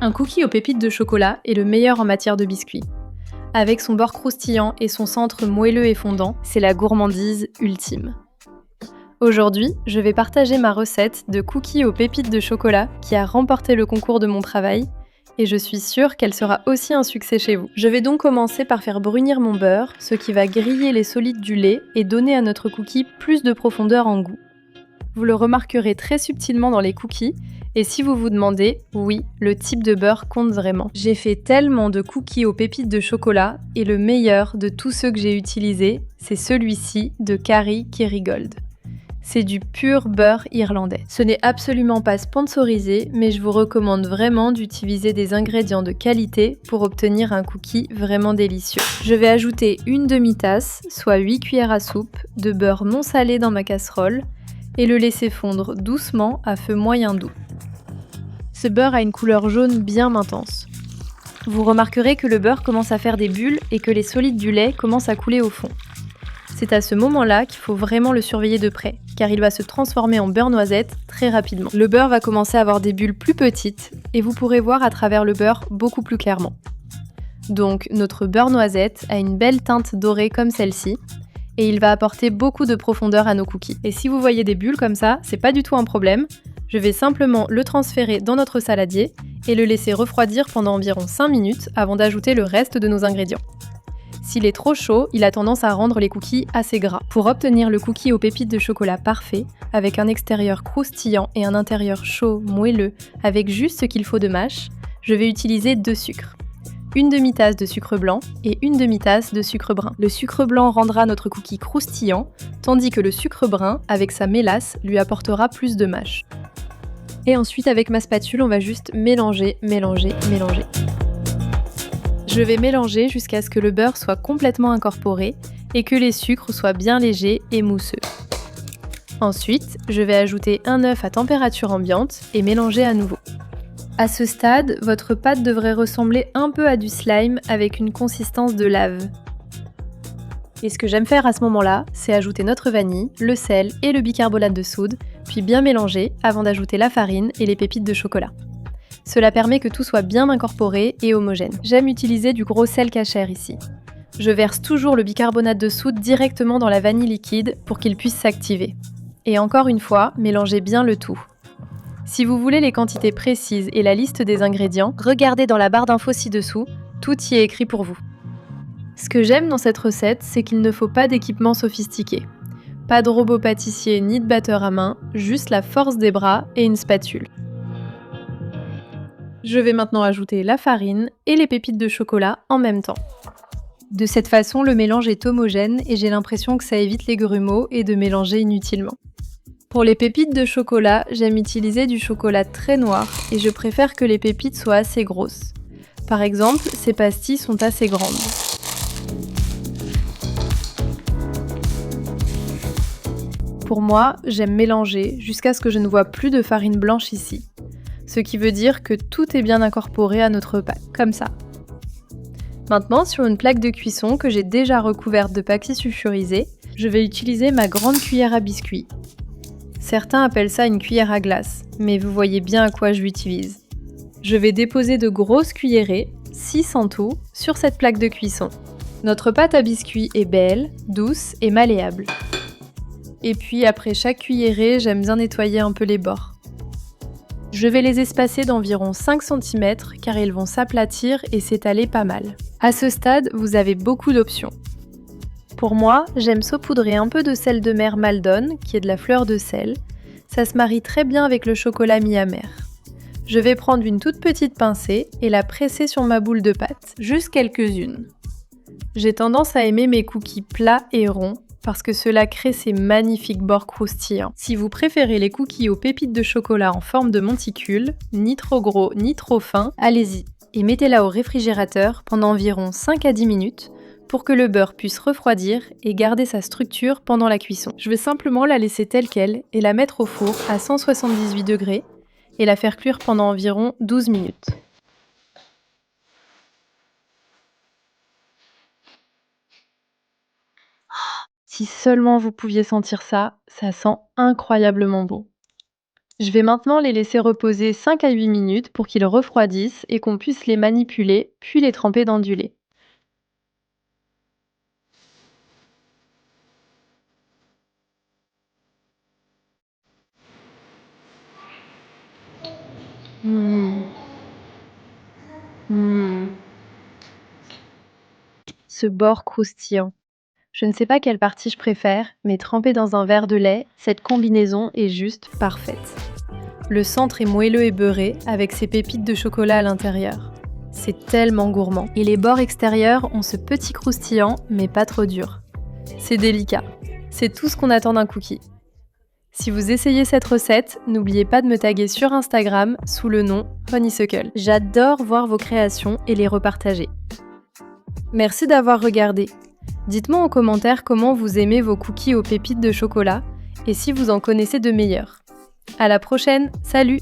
Un cookie aux pépites de chocolat est le meilleur en matière de biscuits. Avec son bord croustillant et son centre moelleux et fondant, c'est la gourmandise ultime. Aujourd'hui, je vais partager ma recette de cookies aux pépites de chocolat qui a remporté le concours de mon travail et je suis sûre qu'elle sera aussi un succès chez vous. Je vais donc commencer par faire brunir mon beurre, ce qui va griller les solides du lait et donner à notre cookie plus de profondeur en goût. Vous le remarquerez très subtilement dans les cookies, et si vous vous demandez, oui, le type de beurre compte vraiment. J'ai fait tellement de cookies aux pépites de chocolat, et le meilleur de tous ceux que j'ai utilisés, c'est celui-ci de Carrie Kerrygold. C'est du pur beurre irlandais. Ce n'est absolument pas sponsorisé, mais je vous recommande vraiment d'utiliser des ingrédients de qualité pour obtenir un cookie vraiment délicieux. Je vais ajouter une demi-tasse, soit 8 cuillères à soupe, de beurre non salé dans ma casserole, et le laisser fondre doucement à feu moyen doux. Ce beurre a une couleur jaune bien intense. Vous remarquerez que le beurre commence à faire des bulles et que les solides du lait commencent à couler au fond. C'est à ce moment-là qu'il faut vraiment le surveiller de près, car il va se transformer en beurre noisette très rapidement. Le beurre va commencer à avoir des bulles plus petites et vous pourrez voir à travers le beurre beaucoup plus clairement. Donc notre beurre noisette a une belle teinte dorée comme celle-ci, et il va apporter beaucoup de profondeur à nos cookies. Et si vous voyez des bulles comme ça, c'est pas du tout un problème. Je vais simplement le transférer dans notre saladier et le laisser refroidir pendant environ 5 minutes avant d'ajouter le reste de nos ingrédients. S'il est trop chaud, il a tendance à rendre les cookies assez gras. Pour obtenir le cookie aux pépites de chocolat parfait, avec un extérieur croustillant et un intérieur chaud, moelleux, avec juste ce qu'il faut de mâche, je vais utiliser 2 sucres. Une demi-tasse de sucre blanc et une demi-tasse de sucre brun. Le sucre blanc rendra notre cookie croustillant, tandis que le sucre brun, avec sa mélasse, lui apportera plus de mâche. Et ensuite, avec ma spatule, on va juste mélanger. Je vais mélanger jusqu'à ce que le beurre soit complètement incorporé et que les sucres soient bien légers et mousseux. Ensuite, je vais ajouter un œuf à température ambiante et mélanger à nouveau. À ce stade, votre pâte devrait ressembler un peu à du slime avec une consistance de lave. Et ce que j'aime faire à ce moment-là, c'est ajouter notre vanille, le sel et le bicarbonate de soude, puis bien mélanger avant d'ajouter la farine et les pépites de chocolat. Cela permet que tout soit bien incorporé et homogène. J'aime utiliser du gros sel cachère ici. Je verse toujours le bicarbonate de soude directement dans la vanille liquide pour qu'il puisse s'activer. Et encore une fois, mélangez bien le tout. Si vous voulez les quantités précises et la liste des ingrédients, regardez dans la barre d'infos ci-dessous, tout y est écrit pour vous. Ce que j'aime dans cette recette, c'est qu'il ne faut pas d'équipement sophistiqué. Pas de robot pâtissier ni de batteur à main, juste la force des bras et une spatule. Je vais maintenant ajouter la farine et les pépites de chocolat en même temps. De cette façon, le mélange est homogène et j'ai l'impression que ça évite les grumeaux et de mélanger inutilement. Pour les pépites de chocolat, j'aime utiliser du chocolat très noir et je préfère que les pépites soient assez grosses. Par exemple, ces pastilles sont assez grandes. Pour moi, j'aime mélanger jusqu'à ce que je ne vois plus de farine blanche ici. Ce qui veut dire que tout est bien incorporé à notre pâte, comme ça. Maintenant, sur une plaque de cuisson que j'ai déjà recouverte de papier sulfurisé, je vais utiliser ma grande cuillère à biscuits. Certains appellent ça une cuillère à glace, mais vous voyez bien à quoi je l'utilise. Je vais déposer de grosses cuillerées, 6 en tout, sur cette plaque de cuisson. Notre pâte à biscuits est belle, douce et malléable. Et puis après chaque cuillerée, j'aime bien nettoyer un peu les bords. Je vais les espacer d'environ 5 cm car ils vont s'aplatir et s'étaler pas mal. À ce stade, vous avez beaucoup d'options. Pour moi, j'aime saupoudrer un peu de sel de mer Maldon, qui est de la fleur de sel. Ça se marie très bien avec le chocolat mi-amer. Je vais prendre une toute petite pincée et la presser sur ma boule de pâte, juste quelques-unes. J'ai tendance à aimer mes cookies plats et ronds, parce que cela crée ces magnifiques bords croustillants. Si vous préférez les cookies aux pépites de chocolat en forme de monticule, ni trop gros ni trop fins, allez-y et mettez-la au réfrigérateur pendant environ 5 à 10 minutes pour que le beurre puisse refroidir et garder sa structure pendant la cuisson. Je vais simplement la laisser telle quelle et la mettre au four à 178 degrés et la faire cuire pendant environ 12 minutes. Si seulement vous pouviez sentir ça, ça sent incroyablement bon. Je vais maintenant les laisser reposer 5 à 8 minutes pour qu'ils refroidissent et qu'on puisse les manipuler, puis les tremper dans du lait. Mmh. Mmh. Ce bord croustillant. Je ne sais pas quelle partie je préfère, mais trempée dans un verre de lait, cette combinaison est juste parfaite. Le centre est moelleux et beurré, avec ses pépites de chocolat à l'intérieur. C'est tellement gourmand. Et les bords extérieurs ont ce petit croustillant, mais pas trop dur. C'est délicat. C'est tout ce qu'on attend d'un cookie. Si vous essayez cette recette, n'oubliez pas de me taguer sur Instagram sous le nom Honeysuckle. J'adore voir vos créations et les repartager. Merci d'avoir regardé. Dites-moi en commentaire comment vous aimez vos cookies aux pépites de chocolat et si vous en connaissez de meilleurs. À la prochaine, salut!